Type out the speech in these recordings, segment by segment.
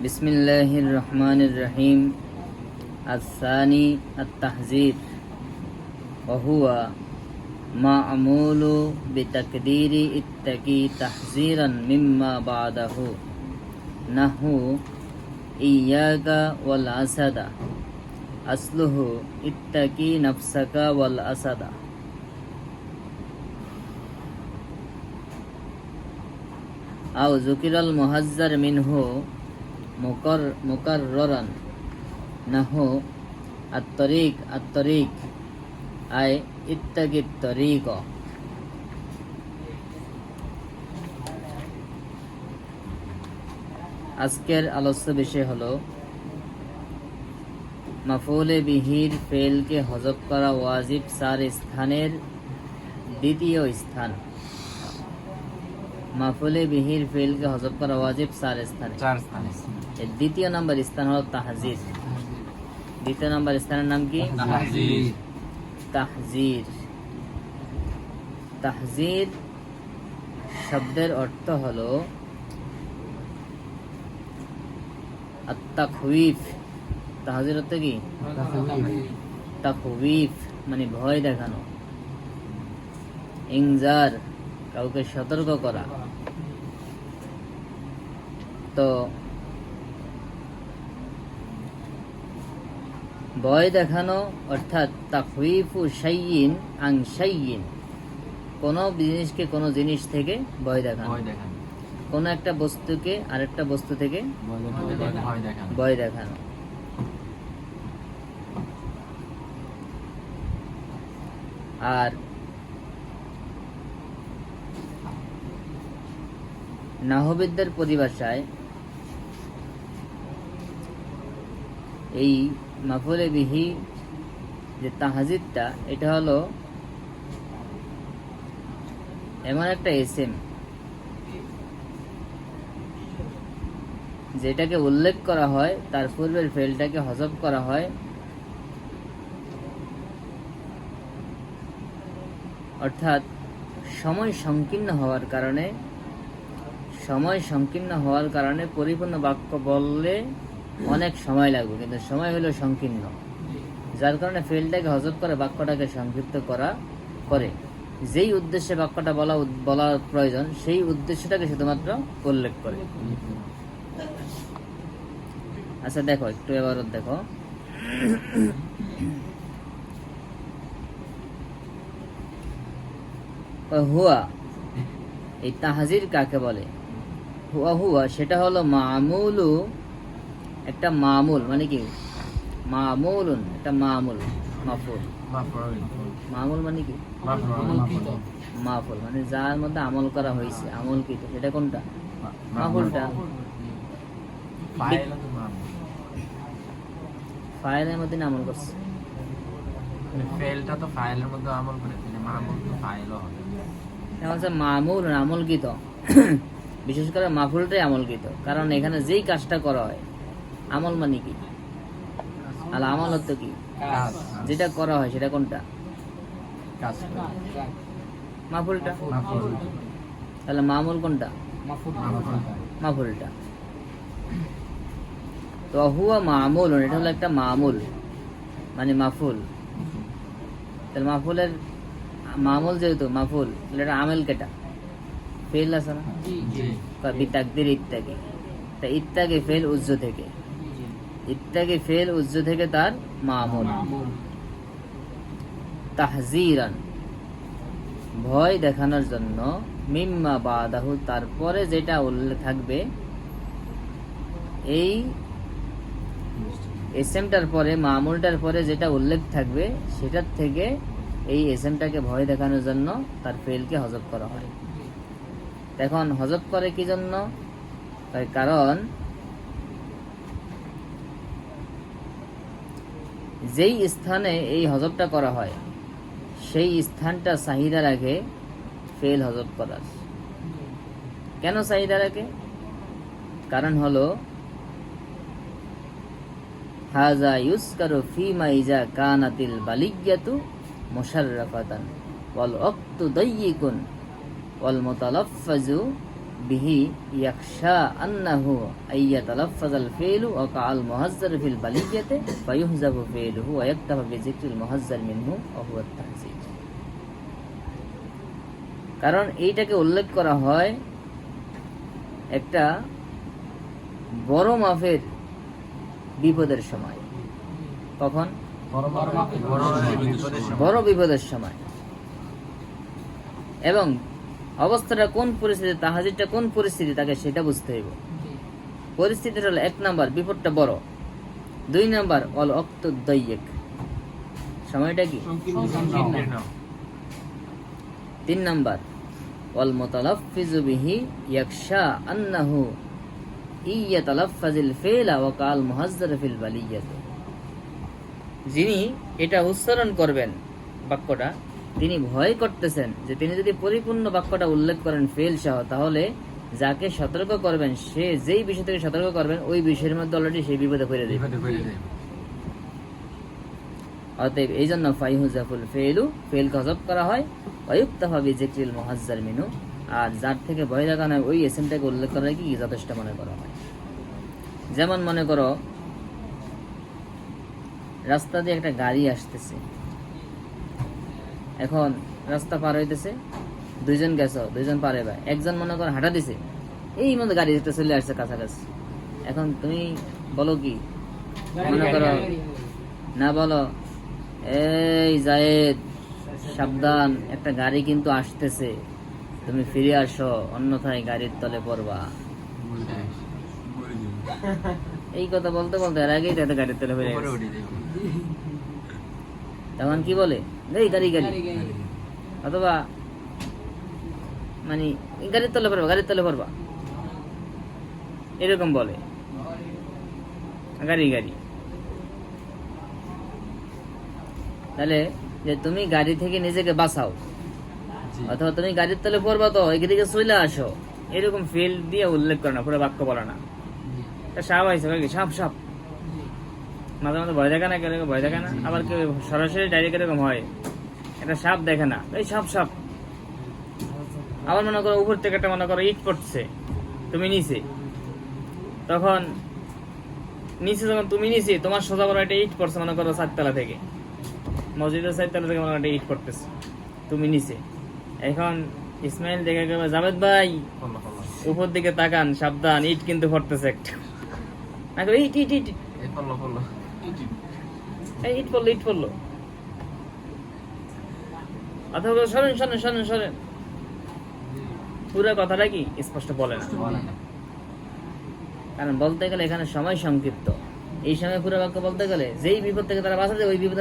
বিসমিল্লাহির রহমানির রহিম। আস-সানি আত-তাহযীর ওয়া হুয়া মা'মুলু বিতাকদীরি ইত্তাকি তাহযীরান মিম্মা বা'দাহু নাহু ইয়্যাকা ওয়াল আসাদা আসলুহু ইত্তাকি নাফসাকা ওয়াল আসাদা। আও যুকিরাল মুহাজ্জার মিনহু মুকাররারান নাহু আত-তরিক আই ইত্তাকিত তরিক। আজকের আলোচ্য বিষয় হলো মাফউলে বিহির ফেলকে হযফ করা ওয়াজিব 4 স্থানের দ্বিতীয় স্থান। মাফউলে বিহির ফেলকে হযফ করা ওয়াজিব 4 স্থানে। এর দ্বিতীয় নম্বর স্থান হলো তাহযীর। দ্বিতীয় নম্বর স্থানের নাম কি? তাহযীর। তাহযীর শব্দের অর্থ হলো আত-তাখওয়িফ। তাহযীর অর্থ কি? তাখওয়িফ মানে ভয় দেখানো, ইনজার কাউকে সতর্ক করা। তো ভয় দেখানো অর্থাৎ তাখওয়িফু শাইইন আন শাইইন, কোন জিনিসকে কোন জিনিস থেকে ভয় দেখানো, কোন একটা বস্তুকে আরেকটা বস্তু থেকে ভয় দেখানো। আর নাহবিদদের পরিভাষায় এই মাফউলে বিহি যে তাহযীরটা, এটা হলো এমন একটা ইসম যেটাকে উল্লেখ করা হয়, তার পূর্বের ফেলটাকে হযফ করা হয়, অর্থাৎ সময় সংকীর্ণ হওয়ার কারণে পরিপূর্ণ বাক্য বললে অনেক সময় লাগবে, কিন্তু সময় হলো সংকীর্ণ, যার কারণে ফেলটাকে হযফ করে বাক্যটাকে সংক্ষিপ্ত করে যেই উদ্দেশ্যে বাক্যটা বলা প্রয়োজন সেই উদ্দেশ্যটাকে শুধুমাত্র উল্লেখ করে। আচ্ছা দেখো, একটু এবার দেখো। হুয়া, এই তাহযীর কাকে বলে? হুয়া সেটা হলো মামুলু, একটা মামুল মানে কি? মামুলুন, একটা মামুল, মাফউল। মামুল মানে কি? মাফউল মানে যার মধ্যে আমল করা হয়েছে, আমল কি সেটা কোনটা? মাফউলটা। ফাইলের মধ্যে আমল করছে, ফেলটা তো ফাইলের মধ্যে আমল করে, মামুল তো ফাইলও হবে। মামুল আমলকৃত, বিশেষ করে মাফউলটাই আমলকৃত, কারণ এখানে যেই কাজটা করা হয়। আমল মানে কি? আর আমল অর্থ কি? যেটা করা হয় সেটা কোনটা? মাফউলটা। তাহলে মামুল কোনটা? মাফউলটা। তো হুয়া মামুল, এটা হলো একটা মামুল মানে মাফউল। তাহলে মাফউলের মামুল যেহেতু মাফউল, এটা আমেল কেটা? ফেল আছে না? বিতাকদীর ইত্তাকি। তা ইত্তাকি ফেল উজ্জ থেকে, ইত্তাকি ফেল উজ্জ থেকে তার মামুল। তাহযীরান ভয় দেখানোর জন্য, মিম্মা বাদাহু তারপরে যেটা উল্লেখ থাকবে, এই এসএমটার পরে মামুলটার পরে যেটা উল্লেখ থাকবে সেটার থেকে এই এসএমটাকে ভয় দেখানোর জন্য তার ফেলকে হযফ করা হয়। এখন হযফ করে কি জন্য? কারণ যেই স্থানে এই হযফটা করা হয় সেই স্থানটা চাহিদা রাখে ফেল হযফ করার। কেন চাহিদা রাখে? কারণ হলো হাযা ইউসকারু ফীমা ইযা কানাতিল বালিগ্যাতু মুশাররাফাতান ওয়াল ওয়াক্তু দায়্যিকুন ওয়াল মুতালাফফাজু বিহি ইয়াখশা আন্নাহু আইয়াতালাফফাযাল ফি'লু ওয়া কাআল মুহাজ্জার ফিল বালিয়াতি ফায়ুহযাবু ফি'লুহু ওয়া ইয়াক্তাফা বিযিকরিল মুহাজ্জার মিনহু ওয়া হুয়া আত-তাহযীর। কারণ এইটাকে উল্লেখ করা হয় একটা বড় মাফের বিপদের সময়। কখন? বড় বিপদের সময়। এবং অবস্থাটা কোন পরিস্থিতি, তাহজিরটা কোন পরিস্থিতি, তাকে সেটা বুঝতে হইব। পরিস্থিতিটা হলো 1 নাম্বার বিপদটা বড়, 2 নাম্বার অল ওয়াক্তু দাইয়িক, সময়টা কি? 3 নাম্বার ওয়াল মুতালাফফিজু বিহি ইয়াখশা আন্নাহু ইয়াতালাফফাজিল ফি'লা ওয়া কাল মুহাজ্জার ফিল বালিয়াতি। যিনি এটা উচ্চারণ করবেন বাক্যটা, তিনি ভয় করতেছেন যে তিনি যদি পরিপূর্ণ বাক্যটা উল্লেখ করেন ফেল সহ, তাহলে যাকে সতর্ক করবেন সে যেই বিষয় থেকে সতর্ক করবেন ওই বিষয়ের মধ্যে অলরেডি সেই বিপদে পড়ে যাবে। অতএব এই জন্য ফায়ুহযাফুল ফেলু, ফেল গজব করা হয়, ওয়ায়ুক্তাফা বিযিকরিল মুহাজ্জার মিনহু, আর যার থেকে ভয় দেখানো হয় ওই এসএমটাকে উল্লেখ করা কি যথেষ্ট মনে করা হয়। যেমন মনে করো রাস্তা দিয়ে একটা গাড়ি আসতেছে, এখন রাস্তা পার হইতেছে, 2 জন গেছো, 2 জন পারে, ভাই একজন মনে করো হাঁটা দিছে, এই মধ্যে গাড়ি চলে আসছে কাছাকাছি। এখন তুমি বলো কি? মনে করো না, বলো এই জায়েদ সাবধান, একটা গাড়ি কিন্তু আসতেছে, তুমি ফিরে আসো, অন্যথায় গাড়ির তলে পড়বা। এই কথা বলতে বলতে এর আগেই তাতে গাড়ির তলে পড়ে গেছে। তখন কি বলে? এই গাড়ি গাড়ি, অথবা মানে গাড়ির তলে পড়বা, গাড়ির তলে পড়বা, এরকম বলে, গাড়ি গাড়ি। তাহলে যে তুমি গাড়ি থেকে নিজেকে বাঁচাও, অথবা তুমি গাড়ির তলে পড়বা তো এদিকে চলে আসো, এরকম ফিল দিয়ে উল্লেখ করে না, পুরো বাক্য বলে না। সাপ আইসে, সাপ সাপ, মাঝে মাঝে ভয় দেখে না, কেউ ভয় দেখে না, আবার কেউ সরাসরি ডাইরেক্ট এরকম হয়, একটা সাপ দেখে না, এই সাপ সাপ। আবার মনে করো উপর থেকে একটা মনে করো ইট পড়ছে, তুমি নিচে, তখন নিচে যখন তুমি নিচে, তোমার সোজা বড় একটা ইট পড়ছে, মনে করো 4 তলা থেকে, মসজিদের 4 তলা থেকে মনে করো একটা ইট পড়তেছে, তুমি নিচে। এখন ইসমাইল দেখে গেল, জাভেদ ভাই উপর দিকে তাকান, সাবধান, ইট কিন্তু পড়তেছে একটা। ইট ইট ইট, ইট পড়লো, ইট পড়লো। অথবা সরেন সরেন সরেন সরেন, পুরো কথাটা কি স্পষ্ট বলে না। কারণ বলতে গেলে এখানে সময় সংক্ষিপ্ত, এই সময় পুরো বাক্য বলতে গেলে যেই বিপদ থেকে তারা বাঁচাতে, ওই বিপদ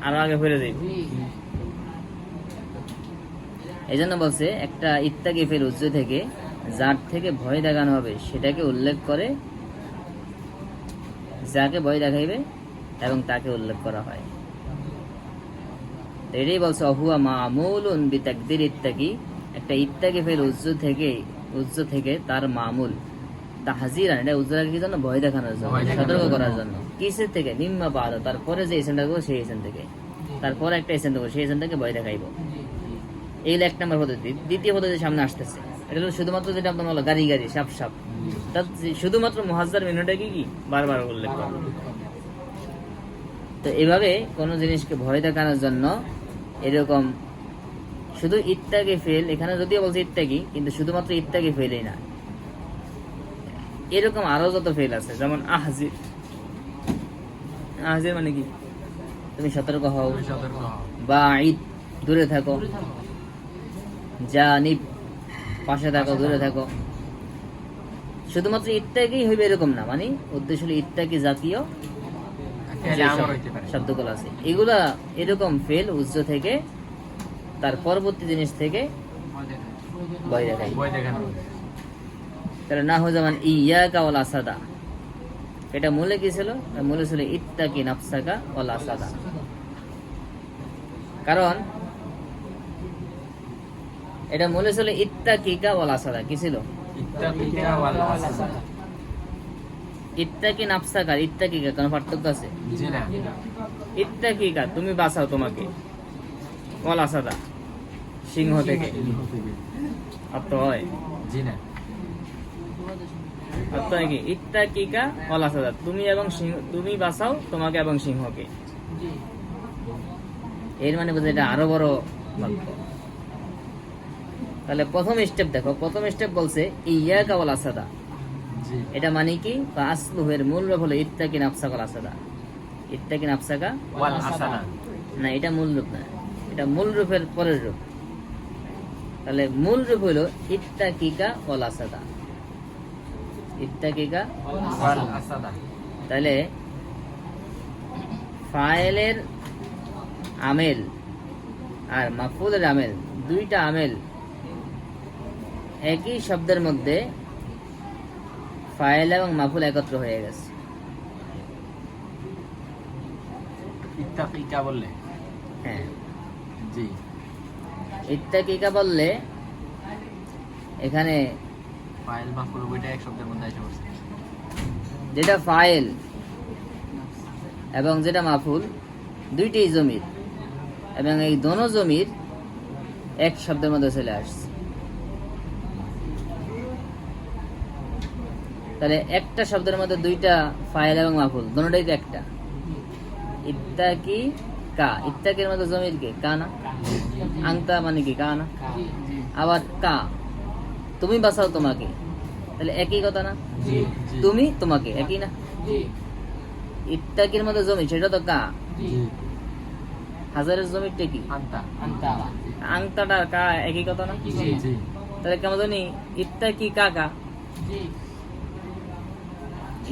আরো আগে ফিরে যাবে। এই জন্য বলছে একটা ইত্যাগি ফেল উজ্জ থেকে যার থেকে ভয় দেখানো হবে সেটাকে উল্লেখ করে, যাকে ভয় দেখাইবে এবং তাকে উল্লেখ করা হয়। এটাই বলছে অহুয়া মামুলুন বিতাকদির ইত্যাগি, একটা ইত্যাগি ফেল উজ্জ থেকে তার মামুল তাহজিরান, এটা উজ্জ রাখার জন্য, ভয় দেখানোর জন্য, সতর্ক করার জন্য। কিসের থেকে? মিম্মা বাদ, তারপরে যে এসেন্টটা করবো সেই এসেন্ট থেকে, তারপরে একটা এসেন্ট করবো সেই এসেন্ট থেকে ভয় দেখাইব। এই 1 নম্বর পদ্ধতি। দ্বিতীয় পদ্ধতি সামনে আসতেছে, এটা হলো শুধুমাত্র যেটা আপনার বলো গাড়ি গাড়ি সাপ সাপ, শুধুমাত্র মুহাজ্জার মিনহুটাকে কি বারবার উল্লেখ করা। তো এভাবে কোন জিনিসকে ভয় দেখানোর জন্য এরকম শুধু ইত্যাগি ফেল, এখানে যদিও বলছে ইত্যাগি, কিন্তু শুধুমাত্র ইত্যাগি ফেলই না, এরকম আরো যত ফেল আছে। যেমন আহজির, আহজির মানে কি? তুমি সতর্ক হও, বা ঈদ দূরে থাকো, জানিব পাশে থাকো, দূরে থাকো। শুধুমাত্র ইত্যাগি হইবে এরকম না, মানে উদ্দেশ্য হলো ইত্যাগি জাতীয় শব্দগুলো আছে, এগুলা এরকম ফেল উজ্জ থেকে তার পরবর্তী জিনিস থেকে ভয় দেখায়। তাহলে না হয়ে যেমন ইয়াকা ওয়াল আসাদা, এটা মূলে কি ছিল? মূলে ছিল ইত্তাকি নাফসাকা ওয়াল আসাদা। কারণ এটা মূলে ছিল ইত্তাকিকা ওয়াল আসাদা। কি ছিল? ইত্তাকি নাফসাকা, ইত্তাকিকা কোনো পার্থক্য আছে? ইত্তাকিকা তুমি বাঁচাও তোমাকে, ওয়াল আসাদা সিংহ থেকে অর্থ হয়। অর্থ কি ইত্তাকিকা ওয়াল আসাদা, তুমি এবং সিংহ, তুমি বাঁচাও তোমাকে এবং সিংহকে। এর মানে বোঝা এটা আরো বড় বাক্য। তাহলে প্রথম স্টেপ দেখো, প্রথম স্টেপ বলছে ইয়াকা ওয়াল আসাদা, জি এটা মানে কি আসলুহের মূল রূপ হলো ইত্তাকি নাফসাকা ওয়াল আসাদা। ইত্তাকি নাফসাকা, ওয়াল আসাদা না এটা মূল রূপ না, এটা মূল রূপের পরের রূপ। তাহলে মূল রূপ হলো ইত্তাকিকা ওয়াল আসাদা, ইত্তাকিকা। ওয়াল আসাদা তাহলে ফাইলের আমেল আর মাফুলের আমেল, দুইটা আমেল একই শব্দের মধ্যে ফাইল এবং মাফুল একত্র হয়ে গেছে। ইত্তাকিকা বললে, হ্যাঁ, জি ইত্তাকিকা বললে এখানে ফাইল মাফুল ওইটা এক শব্দের মধ্যে এসে পড়ছে। যেটা ফাইল এবং যেটা মাফুল দুইটাই জমির, এবং এই দোনো জমির এক শব্দের মধ্যে চলে আসছে। তাহলে একটা শব্দের মধ্যে দুইটা ফাইল এবং মাফুল, দোনোটাই তো একটা। ইত্তাকি কা, ইত্তাকির মধ্যে জমির কে কা না, আংতা মানে কি কা না, আবার কা তুমি বাঁচাও তোমাকে, তাহলে একই কথা না, জি জি তুমি তোমাকে একই না। ইত্তাকির মধ্যে জমির সেটা তো কা, জি হাজারের জমিরটা কি আন্তা আংতাটা কা, একই কথা না। জি জি তাহলে কেমন জানি ইত্তাকি কাকা,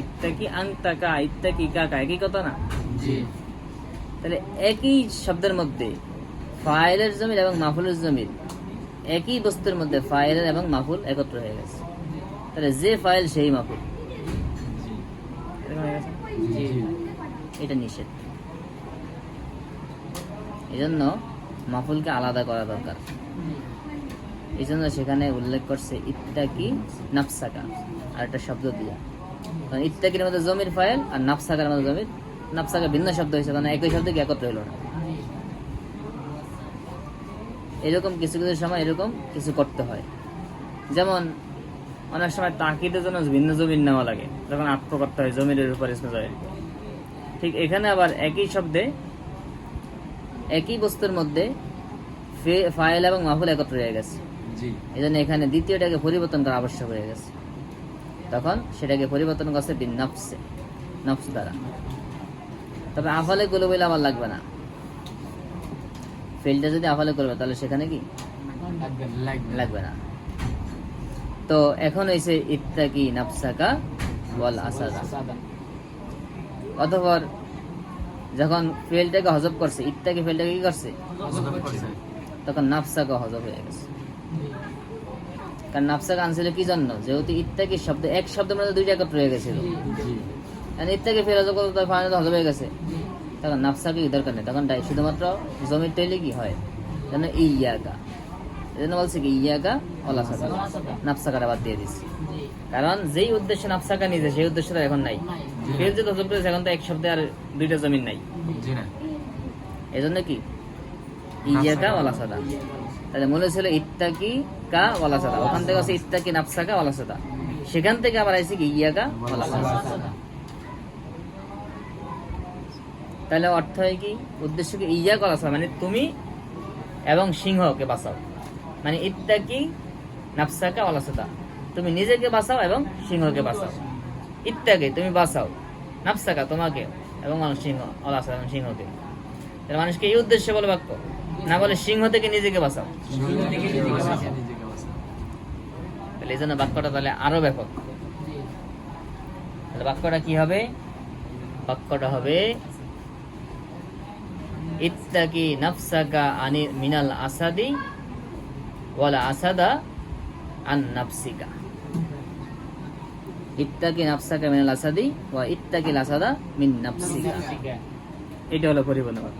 ইত্তাকি আংতা কা, ইত্তাকি কাকা একই কথা না। জি তাহলে একই শব্দের মধ্যে ফাইলের জমির এবং মাফুলের জমির, একই বস্তুর মধ্যে ফাইলের এবং মাফুল একত্র হয়ে গেছে। তাহলে যে ফাইল সেই মাফুল, এরকম হয়ে গেছে। জি এটা নিষেধ, এই জন্য মাফুলকে আলাদা করা দরকার। এই জন্য সেখানে উল্লেখ করছে ইত্তাকি নাফসাকা আর একটা শব্দ দিয়া, কারণ ইত্তাকির মধ্যে জমির ফাইল আর নাফসাকার মধ্যে জমির, নাফসাকা ভিন্ন শব্দ হয়েছে, কারণ একই শব্দ কি একত্র হইল না। এরকম কিছু কিছু সময় এরকম কিছু করতে হয়। যেমন অনেক সময় তাকিদের জন্য ভিন্ন জমির নেওয়া লাগে, যখন আত্ম করতে হয় জমিরের উপর ইসমে যায়। ঠিক এখানে আবার একই শব্দে একই বস্তুর মধ্যে ফাইল এবং মাফুল একত্র হয়ে গেছে, জি এই জন্য এখানে দ্বিতীয়টাকে পরিবর্তন করা আবশ্যক হয়ে গেছে। তখন সেটাকে পরিবর্তন করছে বিন নফসে, নফস দ্বারা। তবে আফালে গুলো বলে আবার লাগবে না, ফেলটা যদি আফালে করবে তাহলে সেখানে কি লাগবে না। তো এখন হয়েছে ইত্তাকি নাফসাকা ওয়াল আসাদা। অতঃপর যখন ফেলটাকে হজব করছে, ইত্তাকি ফেলটাকে কি করছে, তখন নাফসাকা হজব হয়ে গেছে। কারণ নাফসাকা আনছিল কি জন্য, যেহেতু ইত্তাকি শব্দ এক শব্দের মধ্যে দুইটা একত্র হয়ে গেছিল, ইত্তাকি ফেল হজব করতে হজব হয়ে গেছে, তখন নাফসাকে দরকার নেই, তখন শুধুমাত্র জমির তৈরি কি হয় যেন ইয়াকা। এই জন্য বলছে কি ইয়াকা ওয়াল আসাদা, নাফসাকাটা বাদ দিয়ে দিচ্ছি। কারণ যেই উদ্দেশ্যে নাফসাকা নিয়েছে সেই উদ্দেশ্যটা এখন নাই। ফেল যে হজব করেছে এখন তো এক শব্দে আর দুইটা জমিন নাই, জি না এই জন্য কি ইয়াকা ওয়াল আসাদা। তাহলে মনে ছিল ইত্তাকি কা ওয়াল আসাদা, ওখান থেকে আছে ইত্তাকি নাফসাকা ওয়াল আসাদা, সেখান থেকে আবার আইছে কি ইয়াকা ওয়াল আসাদা। তাহলে অর্থ হয় কি, উদ্দেশ্য কি ইয়া করা মানে তুমি এবং সিংহকে বাঁচাও, মানে ইত্তাকি নাফসাকা ওয়াল আসাদা, তুমি নিজেকে বাঁচাও এবং সিংহকে বাঁচাও। ইত্তাকি তুমি বাঁচাও, নাফসাকা তোমাকে এবং সিংহ ওয়াল আসাদা এবং সিংহকে। তাহলে মানুষকে এই উদ্দেশ্যে বলে বাক্য, না বলে সিংহ থেকে নিজেকে বাঁচাও। তাহলে এই জন্য বাক্যটা তাহলে আরো ব্যাপক। তাহলে বাক্যটা কি হবে, বাক্যটা হবে ইত্তাকি নাফসাকা আনি মিনাল আসাদি ওয়ালা আসাদা আন নাফসিকা। ইত্তাকি নাফসাকা মিনাল আসাদি ওয়া ইত্তাকিল আসাদা মিন নাফসিকা, এটা হলো পরিপূর্ণ বাক্য।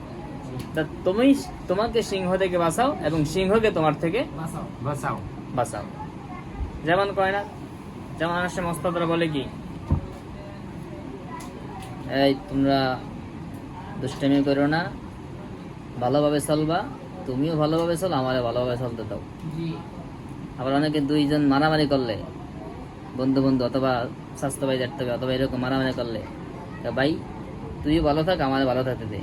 তা তুমি তোমাকে সিংহ থেকে বাঁচাও এবং সিংহকে তোমার থেকে বাঁচাও বাঁচাও। যেমন কয় না, যেমন অনেক সময় ওস্তাদরা বলে কি, এই তোমরা দুষ্টামি করো না, ভালোভাবে চলবা, তুমিও ভালোভাবে চলো, আমারে ভালোভাবে চলতে দাও। আবার অনেকে দুইজন মারামারি করলে, বন্ধু বন্ধু অথবা স্বাস্থ্য ভাই দেখতে হবে, অথবা এরকম মারামারি করলে তা ভাই তুই ভালো থাক, আমার ভালো থাকতে দে।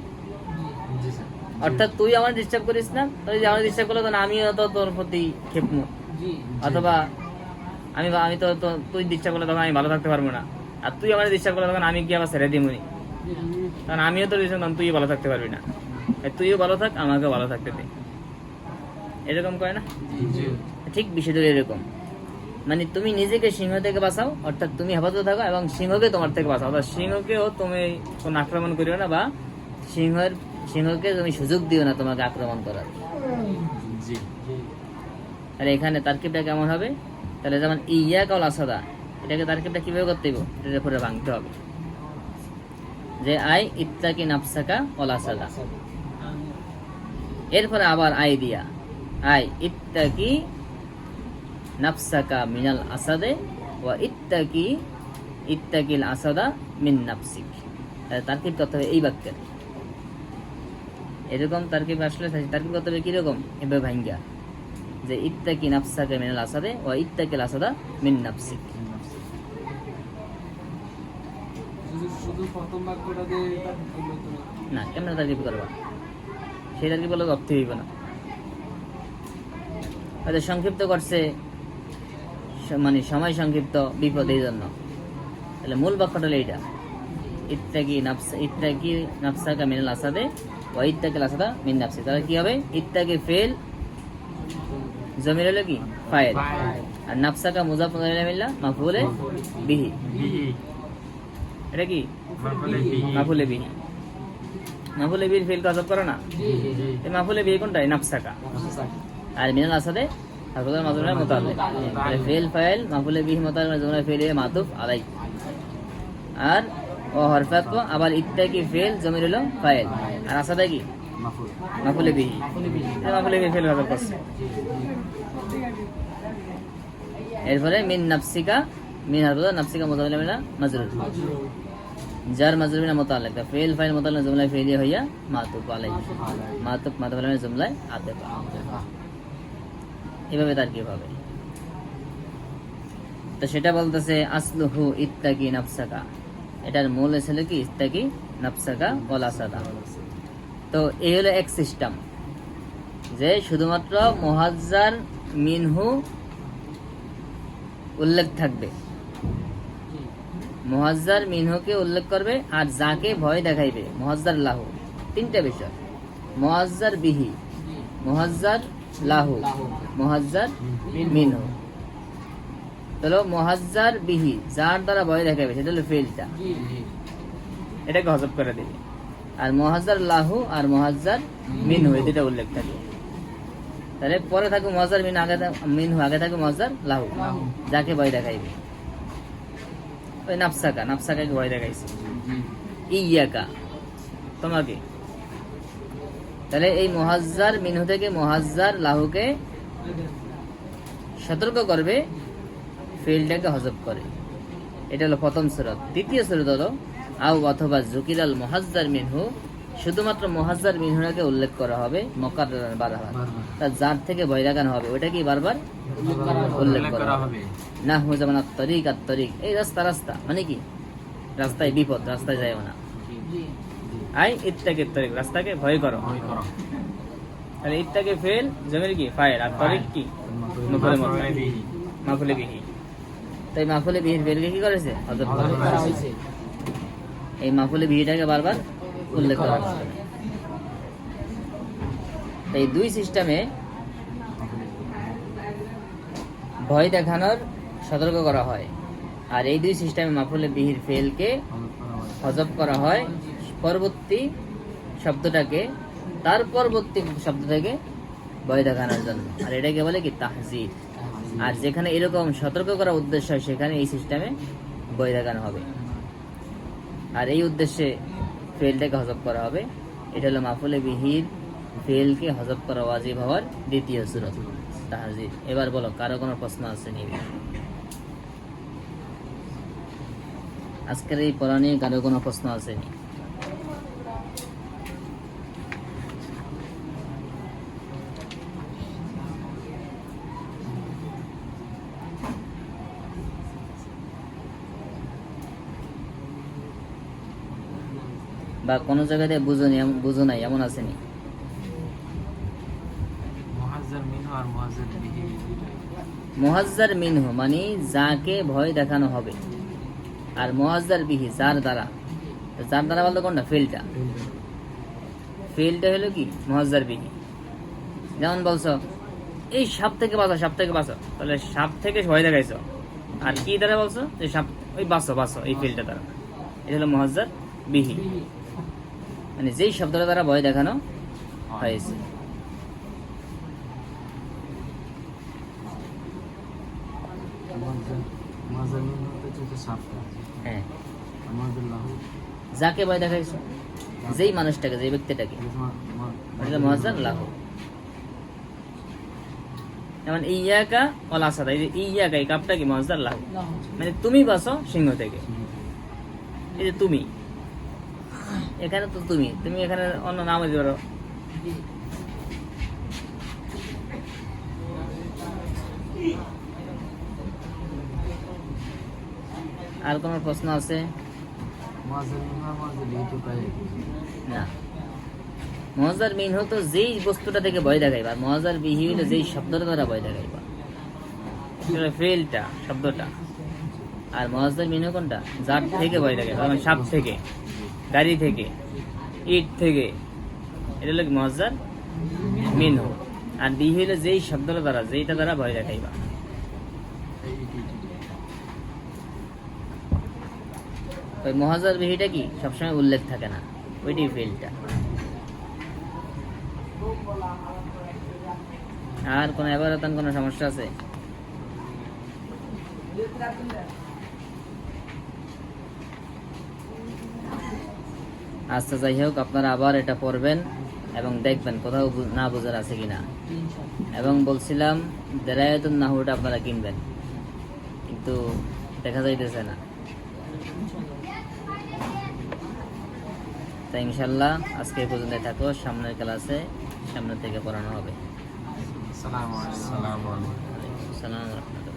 জি স্যার। অর্থাৎ তুই আমার ডিস্টার্ব করিস না, তুই যদি আমার ডিস্টার্ব করলে তখন আমিও তো তোর প্রতি খেপমু, অথবা আমি তুই ডিস্টার্ব করলে তখন আমি ভালো থাকতে পারবো না, আর তুই আমার ডিস্টার্ব করলে তখন আমি কি আবার ছেড়ে দিবনি, কারণ আমিও তো ডিস্টার্ব, তুই ভালো থাকতে পারবি না। তুইও ভালো থাক, আমাকেও ভালো থাকতে দে, এরকম করে না? জি। ঠিক বিষয়টা এরকম, মানে তুমি নিজেকে সিংহ থেকে বাঁচাও, অর্থাৎ তুমি হেফাজতে থাকো, এবং সিংহকে তোমার থেকে বাঁচাও, অর্থাৎ সিংহকেও তুমি কোনো আক্রমণ করিও না, বা সিংহকে তুমি সুযোগ দিও না তোমাকে আক্রমণ করার। জি। তাহলে এখানে তারকিবটা কেমন হবে? তাহলে যেমন ইয়া কাল আসাদা, এটাকে তারকিবটা কিভাবে করতে হবে? এটার উপরে ভাঙতে হবে, যে আই ইত্তাকি নাফসাকা ওয়াল আসাদা, এরপরে আবার আই দিয়া আই ইত্তাকি নাফসাকা মিনাল আসাদে ওয়া ইত্তাকিল আসাদা মিন নাফসিক। তাহলে তারকিব করতে হবে এই বাক্যের, এরকম তারকিব আসলে তারকিব করতে হবে কিরকম? এভাবে ভাঙ্গা, যে ইত্তাকি নাফসাকা মিনাল আসাদে ওয়া ইত্তাকিল আসাদা মিন নাফসিক। শুধু প্রথম বাক্যটা দিয়ে না, কেমন তারকিব করবা? সেই তারকিব বলে অর্থ হইব না, হয়তো সংক্ষিপ্ত করছে, মানে সময় সংক্ষিপ্ত, বিপদ, এই জন্য। তাহলে মূল বাক্যটা হলো এইটা, ইত্তাকি নাফসাকা মিনাল আসাদে ওয়া ইত্তাকিল আসাদা মিন নাফসিক। তাহলে কি হবে? ইত্তাকি ফেল, জমির হলো কি ফাইল, আর নাফসাকা মুজাফ ইলাইহি মিল্লা মাফউলে বিহি। বিহি। এটা কি মাফুলে বিহি। মাফুলে বিহি। মাফুলে বিহির ফেল কাজ করো না, জি। এই মাফুলে বিহি কোনটা? নাফসাকা। আর মিনাল আসাদে হাফিজাল মাজরুরের মুতাআল্লিক, তাহলে ফেল ফাইল মাফুলে বিহি মুতাআল্লিক জুমলা ফেলিয়ে মাতুফ আলাই। আর ও হরফাত আবার ইত্তাকি ফেল, জমির হলো ফাইল, আর আসাদে কি মাফুল। মাফুলে বিহি। মাফুলে বিহি ফেল কাজ করছে। এরপরে মিন নাফসিকা, মিন হারফা নাফসিকা মুতাআল্লিক মিনা মাজরুর, জার মাজরুর মিনা মুতাআল্লিক, ফেল ফাইল মুতাআল্লিক জুমলা ফেলিয়ে হইয়া মাতুফ আলাই, মাতুফ আলাই জুমলায় আতিফ। এভাবে তার কি হবে? তো সেটা বলতেছে আসলুহু ইত্তাকি নাফসাকা, এটার মূল ছিল কি ইত্তাকি নাফসাকা ওয়াল আসাদা। তো এই হলো এক সিস্টেম, যে শুধুমাত্র মুহাজ্জার মিনহু উল্লেখ থাকবে, মুহাজ্জার মিনহুকে উল্লেখ করবে, আর যাকে ভয় দেখাইবে মুহাজ্জার লাহু। তিনটা বিষয়, মুহাজ্জার বিহি, মুহাজ্জার লাহু, মুহাজ্জার মিনহু। তাহলে মুহাজ্জার বিহি, যার দ্বারা ভয় দেখাবে, সেটা হলো ফেলটা, এটাকে হযফ করে দিবে। আর মুহাজ্জার লাহু আর মুহাজ্জার মিনহু, এই দুটো উল্লেখ থাকবে। তাহলে পরে থাকবে মুহাজ্জার মিনহু, আগে থাকবে মুহাজ্জার লাহু, যাকে ভয় দেখাইবে। ওই নাফসাকাকে ভয় দেখাইছে, ইয়াকা তোমাকে। তাহলে এই মুহাজ্জার মিনহু থেকে মুহাজ্জার লাহুকে সতর্ক করবে, ফেলটাকে হযফ করে। এটা হলো প্রথম সূরা। দ্বিতীয় সূরা হলো আও অথবা যুকিরাল মুহাজ্জার মিনহু, শুধুমাত্র মুহাজ্জার মিনহুকে উল্লেখ করা হবে মুকাররারান, বারবার। তার যার থেকে ভয় দেখানো হবে ওটা কি বারবার উল্লেখ করা হবে। না হো যেমন তরিক, এই রাস্তা, মানে কি রাস্তায় বিপদ, রাস্তায় যাইও না। আই ইত্তাকি তরিক, রাস্তাকে ভয় করো। তাহলে ইত্তাকি ফেল, জমির কি ফাইল, আর তরিক কি মাফুলে বিহি। তাই মাফুলে বিহির ফেলকে কি করেছে? হযফ করেছে। এই মাফুলে বিহিটাকে বারবার উল্লেখ করা হচ্ছে। এই দুই সিস্টেমে ভয় দেখানোর সতর্ক করা হয়, আর এই দুই সিস্টেমে মাফুলে বিহির ফেলকে হযফ করা হয় পরবর্তী শব্দটাকে, তার পরবর্তী শব্দ থেকে ভয় দেখানোর জন্য। আর এটাকে বলে কি তাহজির। আর যেখানে এরকম সতর্ক করার উদ্দেশ্য হয়, সেখানে এই সিস্টেমে ভয় দেখানো হবে, আর এই উদ্দেশ্যে ফেলটাকে হযফ করা হবে। এটা হলো মাফুলে বিহির ফেলকে হযফ করা ওয়াজিব হওয়ার দ্বিতীয় সূরত, তাহজির। এবার বলো, কারো কোনো প্রশ্ন আছে নি? আজকের এই পড়া নিয়ে কারো কোনো প্রশ্ন আছে নি? বা কোনো জায়গাতে বুঝো নাই এমন আসেনি? মুহাজ্জার মিনহু আর মুহাজ্জার বিহি দুইটাই। মুহাজ্জার মিনহু মানে যাকে ভয় দেখানো হবে, আর মুহাজ্জার বিহি যার দ্বারা। তো যার দ্বারা বলতে কোনটা? ফিলটা। ফিলটা হলো কি? মুহাজ্জার বিহি। যেমন বলছো এই সাপ থেকে বাঁচো, সাপ থেকে বাঁচো, তাহলে সাপ থেকে ভয় দেখাইছো, আর কি দ্বারা বলছো? যে সাপ, ওই বাঁচো বাঁচো, এই ফিলটা দ্বারা। এটা হলো মুহাজ্জার বিহি, মানে যেই শব্দটা দ্বারা ভয় দেখানো হয়েছে। মুহাজ্জার মিনহু হচ্ছে সাপটা, হ্যাঁ, আর মুহাজ্জার লাহু যাকে ভয় দেখাইছো, যেই মানুষটাকে, যেই ব্যক্তিটাকে, এটা মুহাজ্জার লাহু। যেমন ইয়াকা ওয়াল আসাদ, এই যে ইয়াকা, এই কাপটা কি? মুহাজ্জার লাহু, মানে তুমি বাঁচো সিংহ থেকে। এই যে তুমি, এখানে তো তুমি, তুমি এখানে অন্য নামও দিতে পারো। আর কোন প্রশ্ন আছে? মুহাজ্জার মিনহু আর মুহাজ্জার বিহি তো প্রায় না, মুহাজ্জার মিনহু তো যেই বস্তুটা থেকে ভয় দেখাইবা, আর মুহাজ্জার বিহি হলো যেই শব্দটা দ্বারা ভয় দেখাইবা, ফেলটা, শব্দটা। আর মুহাজ্জার মিনহু কোনটা? যার থেকে ভয় দেখাইবা, মানে সাপ থেকে, গাড়ি থেকে, ইট থেকে, এটা হলো মুহাজ্জার মিনহু। আর বিহি হলো যেই শব্দটা দ্বারা, যেইটা দ্বারা ভয় দেখাইবা। ওই মুহাজ্জার বিহিটা কি? সবসময় উল্লেখ থাকে না, ওইটাই ফেলটা। আর কোন এবারতান কোন সমস্যা আছে? আচ্ছা, যাই হোক, আপনারা আবার এটা পড়বেন এবং দেখবেন কোথাও না বোঝার আছে কিনা। এবং বলছিলাম দেরায়াতুন নাহুটা আপনারা কিনবেন, কিন্তু দেখা যাইতেছে না। তাই ইনশাল্লাহ আজকে এই পর্যন্ত থাকো, সামনের ক্লাসে সামনে থেকে পড়ানো হবে। আসসালামু আলাইকুম। আসসালামু আলাইকুম।